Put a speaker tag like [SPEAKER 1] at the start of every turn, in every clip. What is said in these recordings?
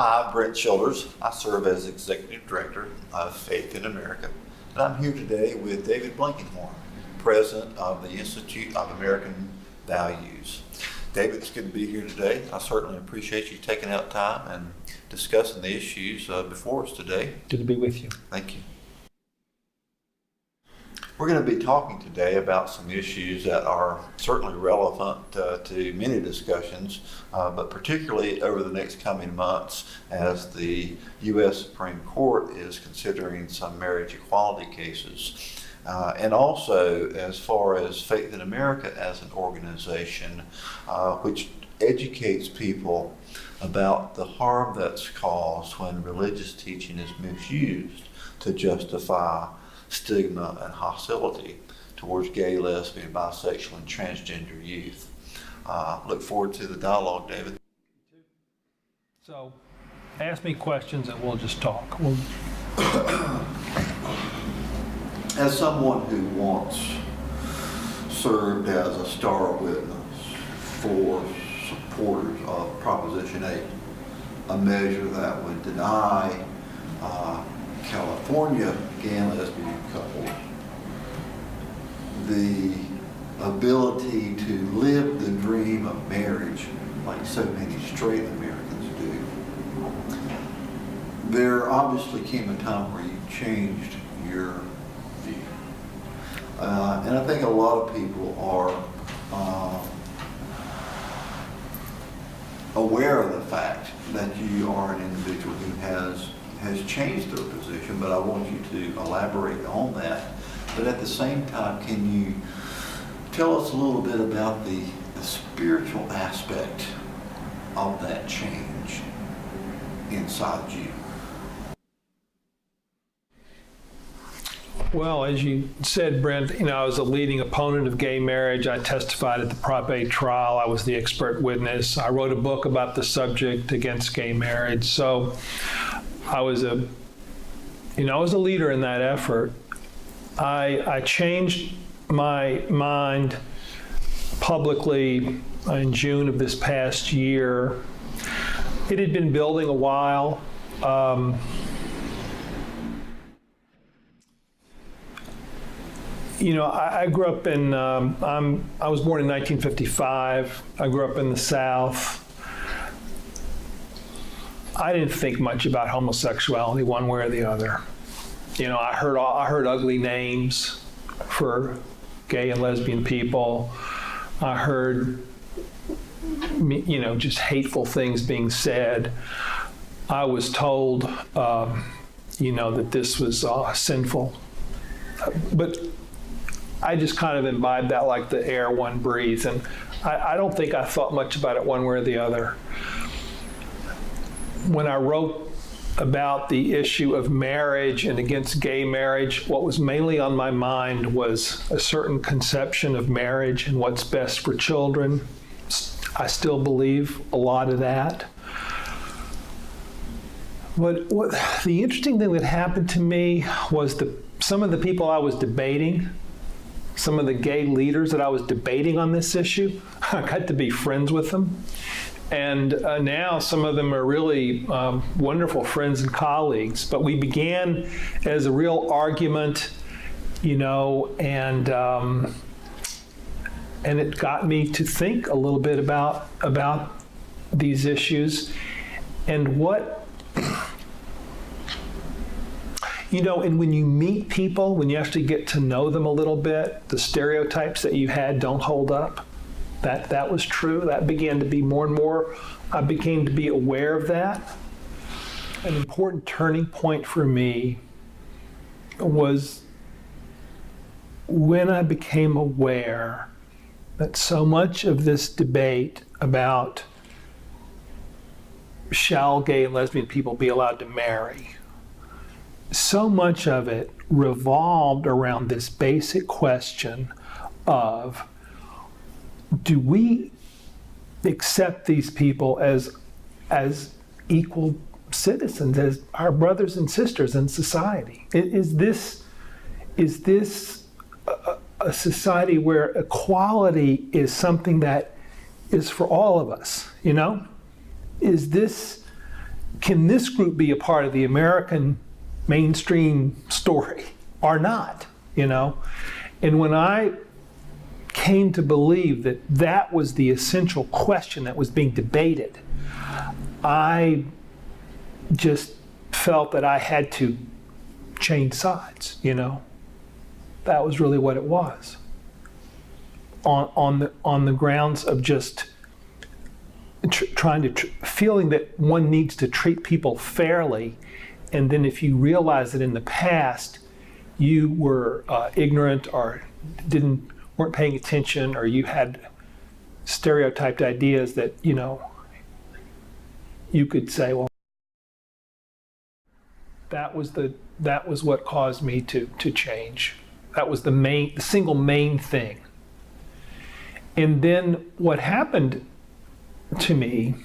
[SPEAKER 1] Hi, I'm Brent. I serve as Executive Director of Faith in America, and I'm here today with David Blankenhorn, President of the Institute of American Values. David, it's good to be here today. I certainly appreciate you taking out time and discussing the issues before us today.
[SPEAKER 2] Good to be with you.
[SPEAKER 1] Thank you. We're going to be talking today about some issues that are certainly relevant to many discussions, but particularly over the next coming months as the U.S. Supreme Court is considering some marriage equality cases. And also as far as Faith in America as an organization, which educates people about the harm that's caused when religious teaching is misused to justify stigma and hostility towards gay, lesbian, bisexual, and transgender youth. Look forward to the dialogue, David.
[SPEAKER 2] So, ask me questions and we'll just talk.
[SPEAKER 1] As someone who once served as a star witness for supporters of Proposition 8, a measure that would deny California gay and lesbian couples the ability to live the dream of marriage like so many straight Americans do. There obviously came a time where you changed your view. And I think a lot of people are aware of the fact that you are an individual who has changed their position, but I want you to elaborate on that. But at the same time, can you tell us a little bit about the spiritual aspect of that change inside you?
[SPEAKER 2] Well, as you said, Brent, I was a leading opponent of gay marriage. I testified at the Prop 8 trial. I was the expert witness. I wrote a book about the subject against gay marriage. So I was a leader in that effort. I changed my mind publicly in June of this past year. It had been building a while. I grew up in, I was born in 1955. I grew up in the South. I didn't think much about homosexuality one way or the other. I heard ugly names for gay and lesbian people. I heard, just hateful things being said. I was told, that this was sinful. But I just kind of imbibed that like the air one breathes. And I don't think I thought much about it one way or the other. When I wrote about the issue of marriage and against gay marriage, what was mainly on my mind was a certain conception of marriage and what's best for children. I still believe a lot of that. But the interesting thing that happened to me was some of the people I was debating, some of the gay leaders that I was debating on this issue, I got to be friends with them. And now some of them are really wonderful friends and colleagues. But we began as a real argument, and it got me to think a little bit about these issues and what, and when you meet people, when you actually get to know them a little bit, the stereotypes that you had don't hold up. That was true. That began to be more and more, I became to be aware of that. An important turning point for me was when I became aware that so much of this debate about shall gay and lesbian people be allowed to marry, so much of it revolved around this basic question of, do we accept these people as equal citizens, as our brothers and sisters in society? Is this a society where equality is something that is for all of us? Is this can this group be a part of the American mainstream story or not, you know? And when I came to believe that that was the essential question that was being debated, I just felt that I had to change sides, you know? That was really what it was. On the grounds of just feeling that one needs to treat people fairly, and then if you realize that in the past you were ignorant or weren't paying attention, or you had stereotyped ideas that, you know, you could say, well, that was what caused me to change. That was the single main thing. And then what happened to me,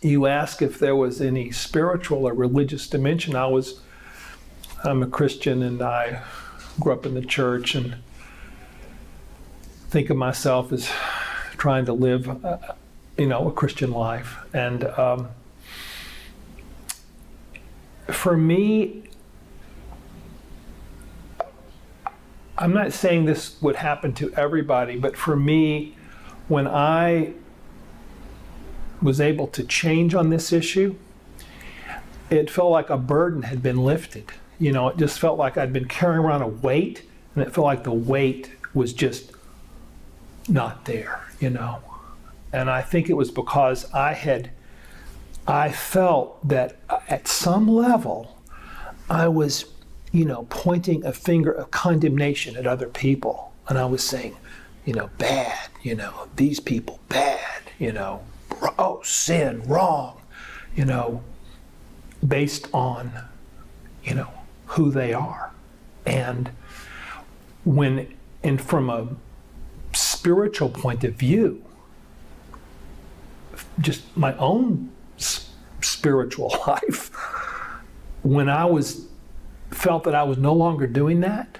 [SPEAKER 2] you ask if there was any spiritual or religious dimension. I'm a Christian, and I grew up in the church, and think of myself as trying to live, a Christian life. And for me, I'm not saying this would happen to everybody, but for me, when I was able to change on this issue, it felt like a burden had been lifted. You know, it just felt like I'd been carrying around a weight, and it felt like the weight was just not there, you know. And I think it was because I felt that at some level I was, pointing a finger of condemnation at other people. And I was saying, bad, these people bad, oh, sin, wrong, based on, who they are. And from a spiritual point of view, just my own spiritual life, when I felt that I was no longer doing that,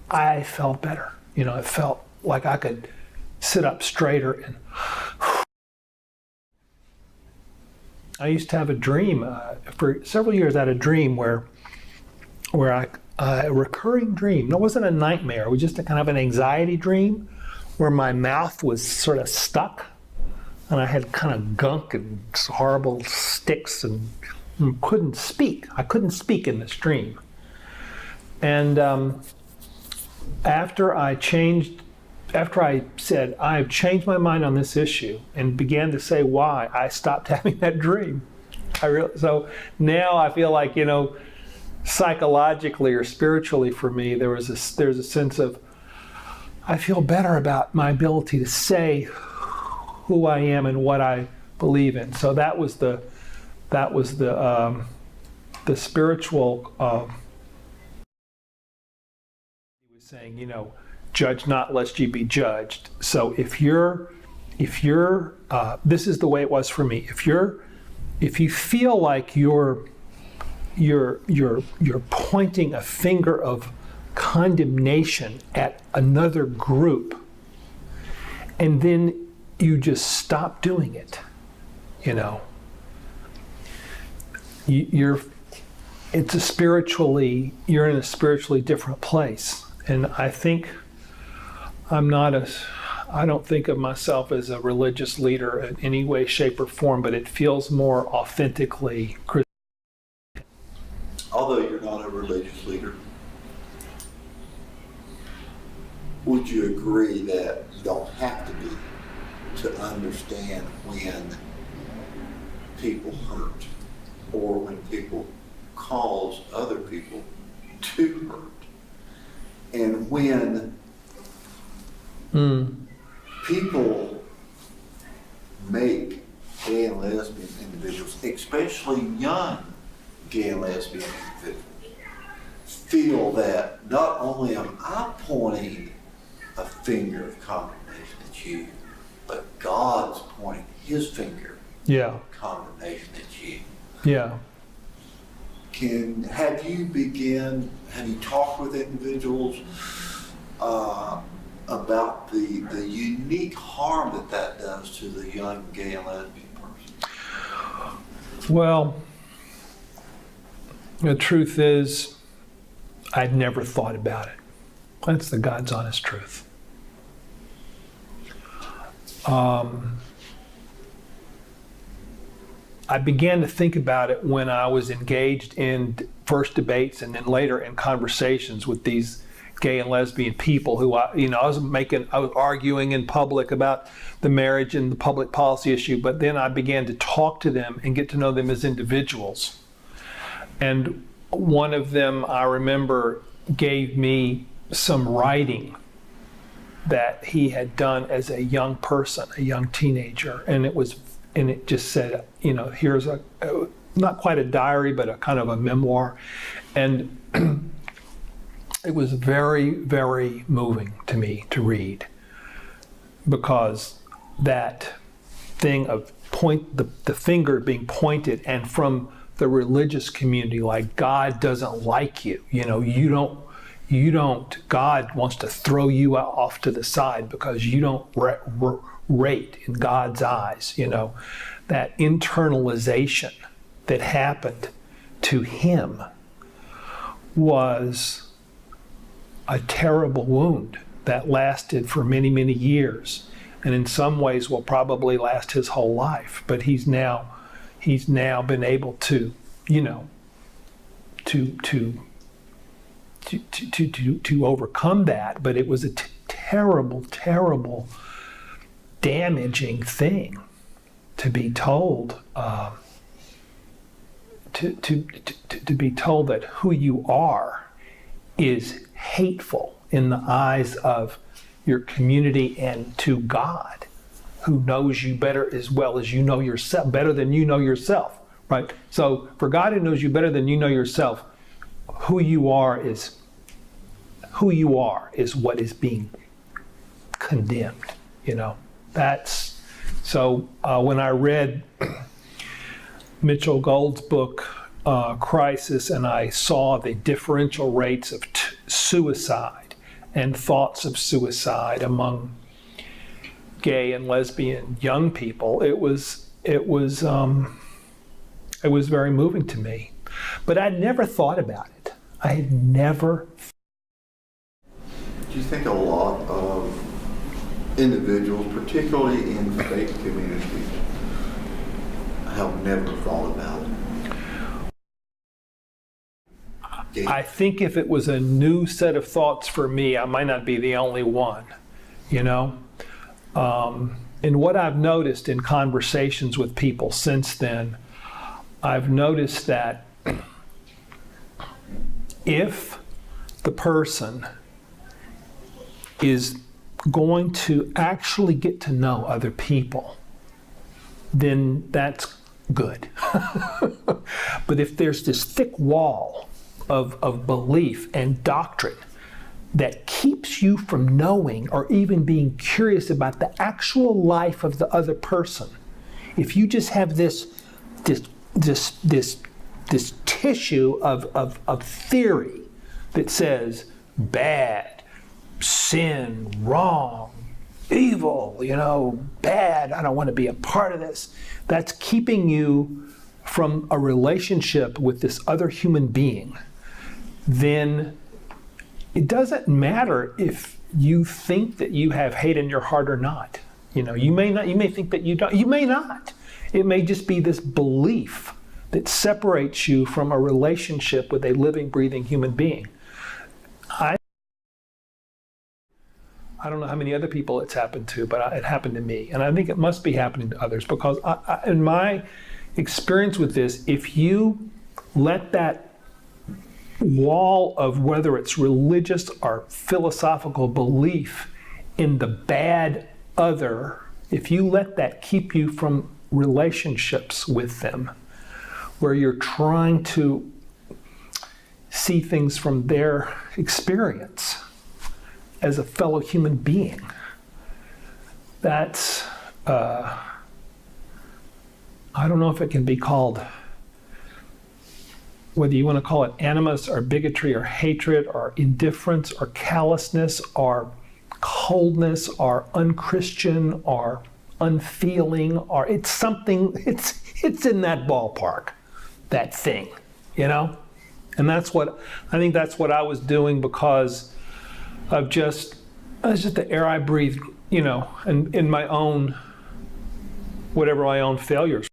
[SPEAKER 2] I felt better. It felt like I could sit up straighter. And I used to have a dream, for several years I had a dream where a recurring dream. It wasn't a nightmare, it was just a kind of an anxiety dream where my mouth was sort of stuck, and I had kind of gunk and horrible sticks and couldn't speak. I couldn't speak in this dream. And after I said, I've changed my mind on this issue, and began to say why, I stopped having that dream. So now I feel like, psychologically or spiritually for me, there's a sense of, I feel better about my ability to say who I am and what I believe in. So that was the spiritual. He was saying, judge not lest ye be judged. So if you're, this is the way it was for me. If you feel like you're pointing a finger of condemnation at another group, and then you just stop doing it, you're in a spiritually different place. And I think I don't think of myself as a religious leader in any way, shape, or form, but it feels more authentically Christian.
[SPEAKER 1] Although you're not a religious leader, would you agree that you don't have to be to understand when people hurt, or when people cause other people to hurt, and when people make gay and lesbian individuals, especially young gay and lesbian individuals, feel that not only am I pointing a finger of condemnation at you, but God's pointing his finger of condemnation at you.
[SPEAKER 2] Yeah.
[SPEAKER 1] Have you talked with individuals about the unique harm that does to the young gay and lesbian person?
[SPEAKER 2] Well, the truth is, I'd never thought about it. That's the God's honest truth. I began to think about it when I was engaged in first debates and then later in conversations with these gay and lesbian people who I was arguing in public about the marriage and the public policy issue, but then I began to talk to them and get to know them as individuals. And one of them, I remember, gave me some writing that he had done as a young person, a young teenager, and it just said, here's a not quite a diary, but a kind of a memoir, and it was very, very moving to me to read, because that thing of the finger being pointed, and from the religious community, like God doesn't like you, you don't, God wants to throw you off to the side because you don't rate in God's eyes, that internalization that happened to him was a terrible wound that lasted for many, many years, and in some ways will probably last his whole life. But he's now been able to overcome that. But it was a terrible, terrible, damaging thing to be told. To be told that who you are is hateful in the eyes of your community and to God, who knows you better as well as you know yourself, better than you know yourself, right? So for God, who knows you better than you know yourself, who you are is what is being condemned. That's so. When I read Mitchell Gold's book, Crisis, and I saw the differential rates of suicide and thoughts of suicide among gay and lesbian young people, it was very moving to me. But I'd never thought about it. I had never.
[SPEAKER 1] Do you think a lot of individuals, particularly in faith communities, have never thought about it?
[SPEAKER 2] I think if it was a new set of thoughts for me, I might not be the only one, And what I've noticed in conversations with people since then, I've noticed that if the person is going to actually get to know other people, then that's good. But if there's this thick wall of belief and doctrine that keeps you from knowing or even being curious about the actual life of the other person, if you just have this tissue of theory that says bad, sin, wrong, evil, bad, I don't want to be a part of this, that's keeping you from a relationship with this other human being, then it doesn't matter if you think that you have hate in your heart or not. You may not, you may think that you don't, you may not. It may just be this belief that separates you from a relationship with a living, breathing human being. I don't know how many other people it's happened to, but it happened to me. And I think it must be happening to others, because in my experience with this, if you let that wall of whether it's religious or philosophical belief in the bad other, if you let that keep you from relationships with them, where you're trying to see things from their experience as a fellow human being, that's, I don't know if it can be called, whether you want to call it animus or bigotry or hatred or indifference or callousness or coldness or unchristian or unfeeling, or it's something, it's in that ballpark, that thing, you know? And I think that's what I was doing because of just the air I breathed, you know, and in my own, whatever my own failures.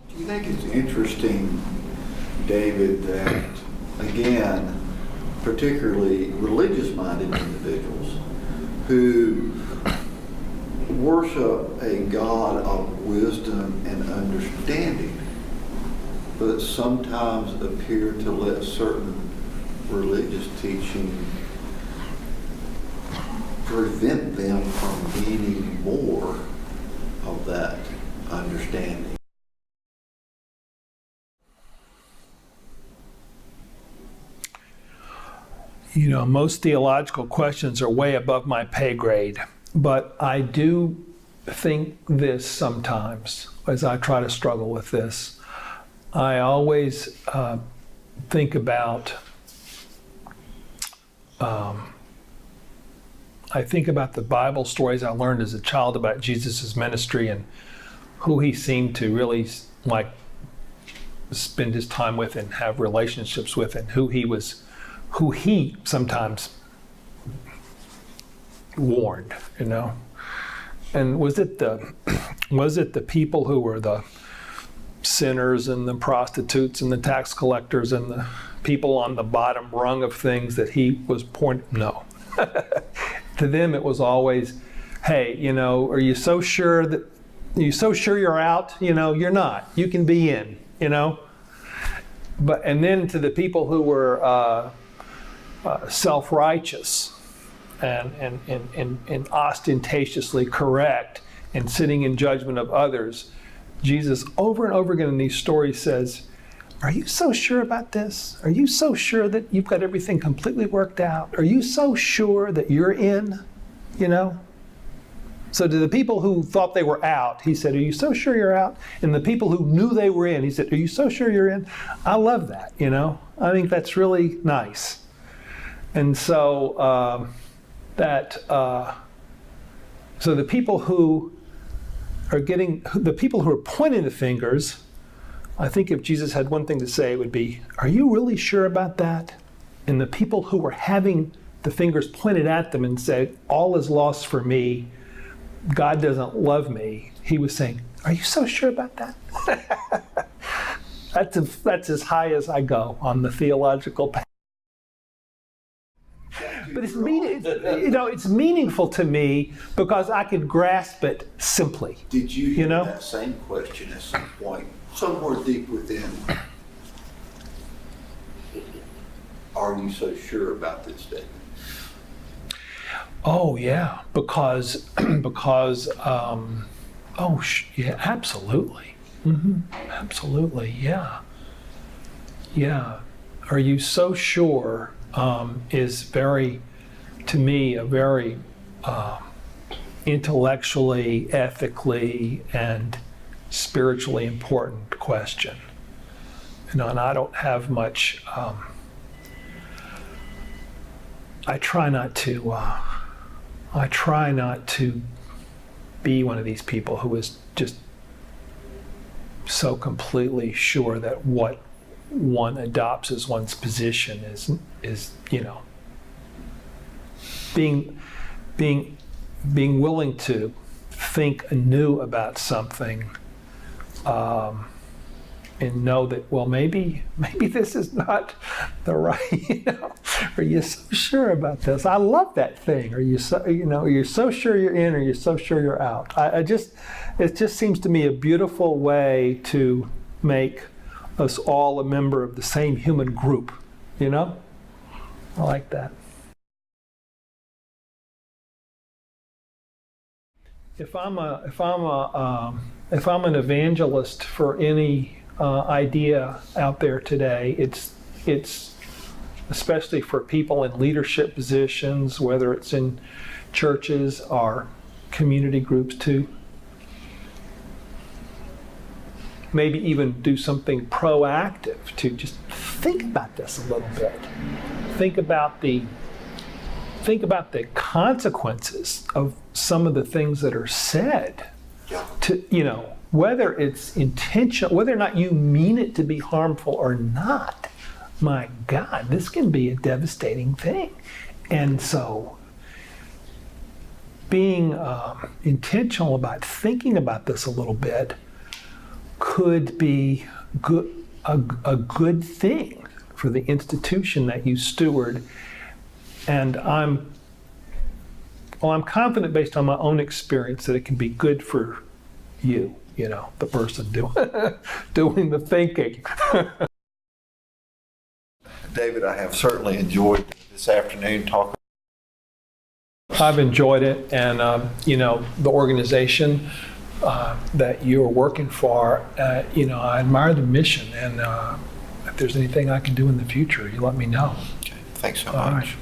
[SPEAKER 1] Do you think it's interesting, David, that, again, particularly religious-minded individuals who worship a God of wisdom and understanding, but sometimes appear to let certain religious teaching prevent them from gaining more of that understanding?
[SPEAKER 2] You know, most theological questions are way above my pay grade, but I do think this sometimes as I try to struggle with this. I always think about the Bible stories I learned as a child about Jesus' ministry and who he seemed to really like spend his time with and have relationships with, and who he sometimes warned, you know. And was it the people who were the sinners and the prostitutes and the tax collectors and the people on the bottom rung of things that he was pointing? No. To them it was always, hey, you know, are you so sure you're out? You know, you're not. You can be in, you know. And then to the people who were self-righteous and ostentatiously correct and sitting in judgment of others, Jesus over and over again in these stories says, are you so sure about this? Are you so sure that you've got everything completely worked out? Are you so sure that you're in? You know? So to the people who thought they were out, he said, are you so sure you're out? And the people who knew they were in, he said, are you so sure you're in? I love that, you know? I think that's really nice. And so so the people who are pointing the fingers, I think if Jesus had one thing to say, it would be, are you really sure about that? And the people who were having the fingers pointed at them and said, all is lost for me, God doesn't love me, he was saying, are you so sure about that? That's as high as I go on the theological path. But it's meaningful to me because I could grasp it simply.
[SPEAKER 1] Did you hear that same question at some point, somewhere deep within? Are you so sure about this statement?
[SPEAKER 2] Oh yeah, because yeah, absolutely, absolutely, yeah. Are you so sure? Is very, to me, a very intellectually, ethically, and spiritually important question. You know, and I don't have much. I try not to be one of these people who is just so completely sure that what one adopts as one's position is you know, being willing to think anew about something and know that, well, maybe this is not the right, you know. Are you so sure about this? I love that thing. Are you so sure you're in, or you're so sure you're out? It just seems to me a beautiful way to make us all a member of the same human group, you know? I like that. If I'm an evangelist for any idea out there today, it's especially for people in leadership positions, whether it's in churches or community groups too. Maybe even do something proactive to just think about this a little bit. Think about the think about the consequences of some of the things that are said.
[SPEAKER 1] Yeah.
[SPEAKER 2] To, you know, whether it's intentional, whether or not you mean it to be harmful or not, my God, this can be a devastating thing. And so being intentional about thinking about this a little bit could be a good thing for the institution that you steward. And I'm confident based on my own experience that it can be good for you, you know, the person doing the thinking.
[SPEAKER 1] David, I have certainly enjoyed this afternoon talking.
[SPEAKER 2] I've enjoyed it, and you know, the organization that you're working for, you know, I admire the mission, and if there's anything I can do in the future, you let me know.
[SPEAKER 1] Okay, thanks so
[SPEAKER 2] All
[SPEAKER 1] much.
[SPEAKER 2] right.